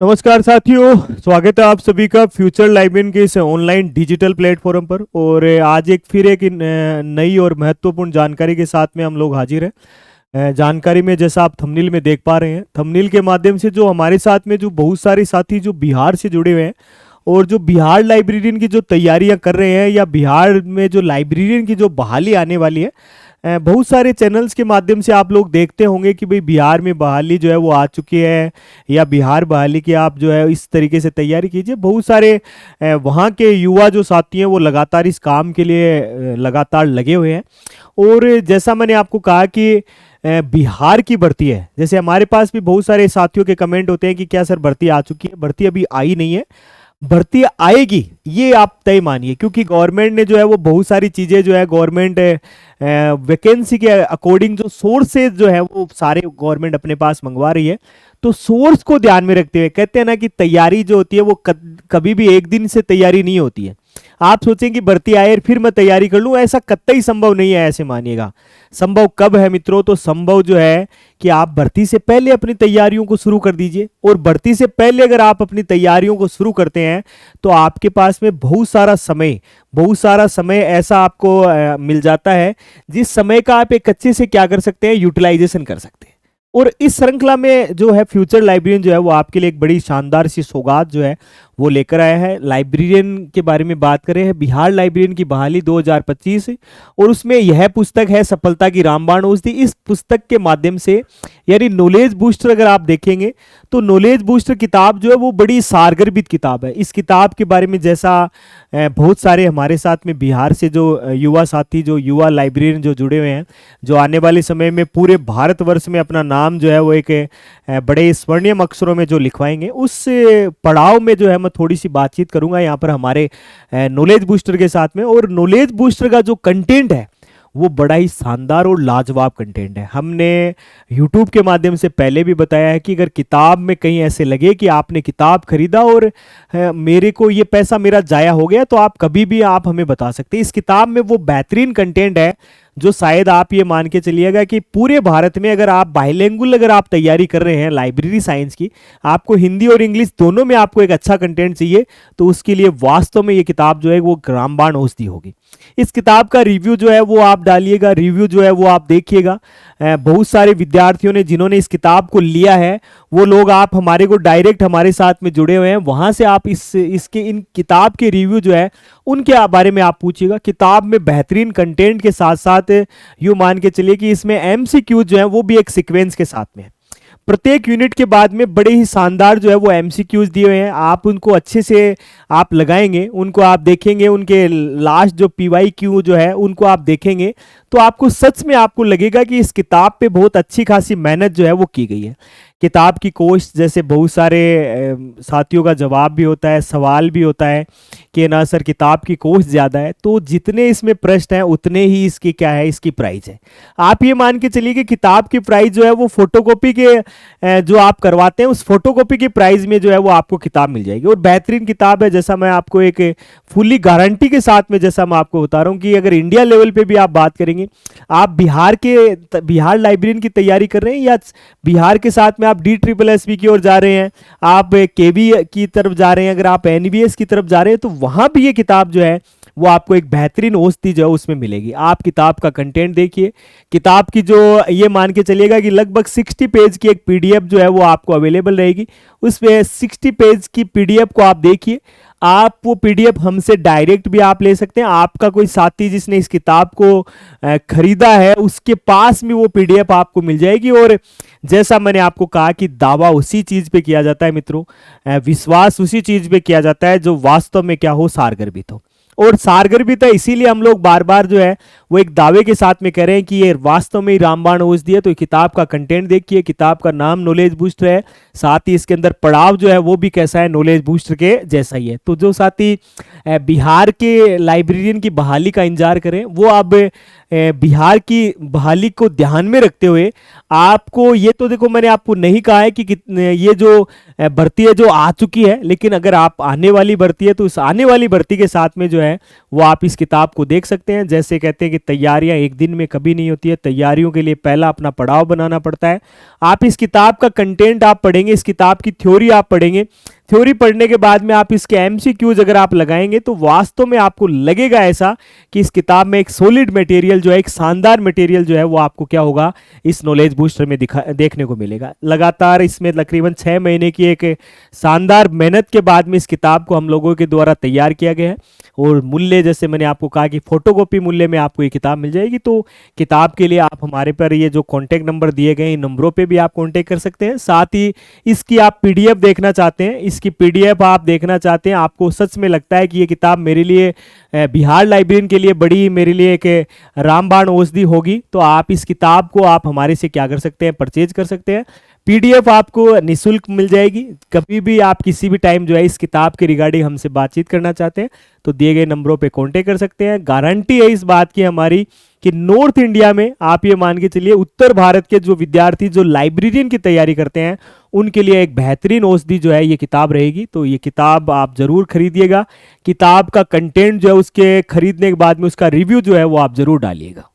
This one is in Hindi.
नमस्कार साथियों, स्वागत है आप सभी का फ्यूचर लाइब्रेरी के इस ऑनलाइन डिजिटल प्लेटफॉर्म पर। और आज एक नई और महत्वपूर्ण जानकारी के साथ में हम लोग हाजिर हैं। जानकारी में जैसा आप थंबनेल में देख पा रहे हैं, थंबनेल के माध्यम से जो हमारे साथ में जो बहुत सारे साथी जो बिहार से जुड़े हुए हैं और जो बिहार लाइब्रेरियन की जो तैयारियां कर रहे हैं या बिहार में जो लाइब्रेरियन की जो बहाली आने वाली है, बहुत सारे चैनल्स के माध्यम से आप लोग देखते होंगे कि भाई बिहार में बहाली जो है वो आ चुकी है या बिहार बहाली की आप जो है इस तरीके से तैयारी कीजिए। बहुत सारे वहाँ के युवा जो साथी हैं वो लगातार इस काम के लिए लगातार लगे हुए हैं। और जैसा मैंने आपको कहा कि बिहार की भर्ती है, जैसे हमारे पास भी बहुत सारे साथियों के कमेंट होते हैं कि क्या सर भर्ती आ चुकी है। भर्ती अभी आई नहीं है, भर्ती आएगी ये आप तय मानिए, क्योंकि गवर्नमेंट ने जो है वो बहुत सारी चीज़ें जो है गवर्नमेंट वैकेंसी के अकॉर्डिंग जो सोर्सेज जो है वो सारे गवर्नमेंट अपने पास मंगवा रही है। तो सोर्स को ध्यान में रखते हुए कहते हैं ना कि तैयारी जो होती है वो कभी भी एक दिन से तैयारी नहीं होती है। आप सोचें कि भर्ती आए फिर मैं तैयारी कर लूं, ऐसा कतई संभव नहीं है। ऐसे मानिएगा, संभव कब है मित्रों? तो संभव जो है कि आप भर्ती से पहले अपनी तैयारियों को शुरू कर दीजिए। और भर्ती से पहले अगर आप अपनी तैयारियों को शुरू करते हैं तो आपके पास में बहुत सारा समय ऐसा आपको मिल जाता है जिस समय का आप एक अच्छे से क्या कर सकते हैं, यूटिलाइजेशन कर सकते हैं। और इस श्रृंखला में जो है फ्यूचर लाइब्रेरियन जो है वो आपके लिए एक बड़ी शानदार सी सौगात जो है वो लेकर आया है। लाइब्रेरियन के बारे में बात करें हैं, बिहार लाइब्रेरियन की बहाली 2025, और उसमें यह पुस्तक है सफलता की रामबाण औषधि। इस पुस्तक के माध्यम से यानी नॉलेज बूस्टर अगर आप देखेंगे तो नॉलेज बूस्टर किताब जो है वो बड़ी सारगर्भित किताब है। इस किताब के बारे में जैसा बहुत सारे हमारे साथ में बिहार से जो युवा साथी, जो युवा लाइब्रेरियन जो जुड़े हुए हैं, जो आने वाले समय में पूरे भारतवर्ष में अपना नाम जो है वो एक बड़े स्वर्णिम अक्षरों में जो लिखवाएंगे, उस पड़ाव में जो है मैं थोड़ी सी बातचीत करूंगा यहाँ पर हमारे नॉलेज बूस्टर के साथ में। और नॉलेज बूस्टर का जो कंटेंट है वो बड़ा ही शानदार और लाजवाब कंटेंट है। हमने YouTube के माध्यम से पहले भी बताया है कि अगर किताब में कहीं ऐसे लगे कि आपने किताब खरीदा और मेरे को ये पैसा मेरा जाया हो गया, तो आप कभी भी आप हमें बता सकते हैं। इस किताब में वो बेहतरीन कंटेंट है जो शायद आप ये मान के चलिएगा कि पूरे भारत में अगर आप बाइलिंगुअल अगर आप तैयारी कर रहे हैं लाइब्रेरी साइंस की, आपको हिंदी और इंग्लिश दोनों में आपको एक अच्छा कंटेंट चाहिए, तो उसके लिए वास्तव में ये किताब जो है वो रामबाण औषधि होगी। इस किताब का रिव्यू जो है वो आप डालिएगा, रिव्यू जो है वो आप देखिएगा। बहुत सारे विद्यार्थियों ने जिन्होंने इस किताब को लिया है वो लोग आप हमारे को डायरेक्ट हमारे साथ में जुड़े हुए हैं, वहां से आप इसके इन किताब के रिव्यू जो है उनके बारे में आप पूछिएगा। किताब में बेहतरीन कंटेंट के साथ साथ यूं मान के चलिए कि इसमें एमसीक्यू जो है वो भी एक सीक्वेंस के साथ में है। प्रत्येक यूनिट के बाद में बड़े ही शानदार जो है वो एमसीक्यूज दिए हुए हैं। आप उनको अच्छे से आप लगाएंगे, उनको आप देखेंगे, उनके लास्ट जो पीवाईक्यू जो है उनको आप देखेंगे तो आपको सच में आपको लगेगा कि इस किताब पे बहुत अच्छी खासी मेहनत जो है वो की गई है। किताब की कोश जैसे बहुत सारे साथियों का जवाब भी होता है, सवाल भी होता है कि ना सर किताब की कोश ज़्यादा है, तो जितने इसमें प्रश्न हैं उतने ही इसकी क्या है, इसकी प्राइस है। आप ये मान के चलिए कि किताब की प्राइस जो है वो फोटोकॉपी के जो आप करवाते हैं उस फोटोकॉपी की प्राइस में जो है वो आपको किताब मिल जाएगी। और बेहतरीन किताब है, जैसा मैं आपको एक फुल्ली गारंटी के साथ में जैसा मैं आपको बता रहा हूँ कि अगर इंडिया लेवल पे भी आप बात करेंगे, आप बिहार लाइब्रेरियन की तैयारी कर रहे हैं या बिहार के साथ में आप DSSB की ओर जा रहे हैं, आप केवी की तरफ जा रहे हैं, अगर आप NBS की तरफ जा रहे हैं, तो वहां भी ये किताब जो है वो आपको एक बेहतरीन औषधि जो है उसमें मिलेगी। आप किताब का कंटेंट देखिए। किताब की जो ये मान के चलिएगा कि लगभग 60 पेज की एक PDF जो है वो आपको अवेलेबल रहेगी। उसमें 60 पेज की PDF को आप देखिए। आप वो PDF हमसे डायरेक्ट भी आप ले सकते हैं। आपका कोई साथी जिसने इस किताब को खरीदा है उसके पास में वो PDF आपको मिल जाएगी। और जैसा मैंने आपको कहा कि दावा उसी चीज पे किया जाता है मित्रों, विश्वास उसी चीज पे किया जाता है जो वास्तव में क्या हो, सारगर्भित हो। और सारगर्भित है इसीलिए हम लोग बार बार जो है वो एक दावे के साथ में कह रहे हैं कि ये वास्तव में ही रामबाण औषधि है। तो किताब का कंटेंट देखिए, किताब का नाम नॉलेज बूस्टर है, साथ ही इसके अंदर पड़ाव जो है वो भी कैसा है, नॉलेज बूस्टर के जैसा ही है। तो जो साथी बिहार के लाइब्रेरियन की बहाली का इंतजार करें, वो अब बिहार की बहाली को ध्यान में रखते हुए आपको ये तो देखो मैंने आपको नहीं कहा है कि ये जो भर्ती है जो आ चुकी है, लेकिन अगर आप आने वाली भर्ती है तो उस आने वाली भर्ती के साथ में जो है है वो आप इस किताब को देख सकते हैं। जैसे कहते हैं कि तैयारियां एक दिन में कभी नहीं होती है, तैयारियों के लिए पहला अपना पड़ाव बनाना पड़ता है। आप इस किताब का कंटेंट आप पढ़ेंगे, इस किताब की थ्योरी आप पढ़ेंगे, थ्योरी पढ़ने के बाद में आप इसके एमसीक्यूज अगर आप लगाएंगे तो वास्तव में आपको लगेगा ऐसा कि इस किताब में एक सॉलिड मटेरियल जो है, एक शानदार मटेरियल जो है वो आपको क्या होगा इस नॉलेज बूस्टर में देखने को मिलेगा। लगातार इसमें तकरीबन 6 महीने की एक शानदार मेहनत के बाद में इस किताब को हम लोगों के द्वारा तैयार किया गया है। और मूल्य जैसे मैंने आपको कहा कि फोटोकॉपी मूल्य में आपको ये किताब मिल जाएगी। तो किताब के लिए आप हमारे पर ये जो कॉन्टैक्ट नंबर दिए गए इन नंबरों पे भी आप कॉन्टैक्ट कर सकते हैं। साथ ही इसकी आप पीडीएफ देखना चाहते हैं, इसकी पीडीएफ आप देखना चाहते हैं, आपको सच में लगता है कि ये किताब मेरे लिए बिहार लाइब्रेरियन के लिए बड़ी मेरे लिए एक रामबाण औषधि होगी, तो आप इस किताब को आप हमारे से क्या कर सकते हैं, परचेज कर सकते हैं। पीडीएफ आपको निःशुल्क मिल जाएगी। कभी भी आप किसी भी टाइम जो है इस किताब के रिगार्डिंग हमसे बातचीत करना चाहते हैं तो दिए गए नंबरों पे कांटेक्ट कर सकते हैं। गारंटी है इस बात की हमारी कि नॉर्थ इंडिया में आप ये मान के चलिए उत्तर भारत के जो विद्यार्थी जो लाइब्रेरियन की तैयारी करते हैं उनके लिए एक बेहतरीन औषधि जो है ये किताब रहेगी। तो ये किताब आप जरूर खरीदिएगा। किताब का कंटेंट जो है उसके खरीदने के बाद में उसका रिव्यू जो है वो आप जरूर डालिएगा।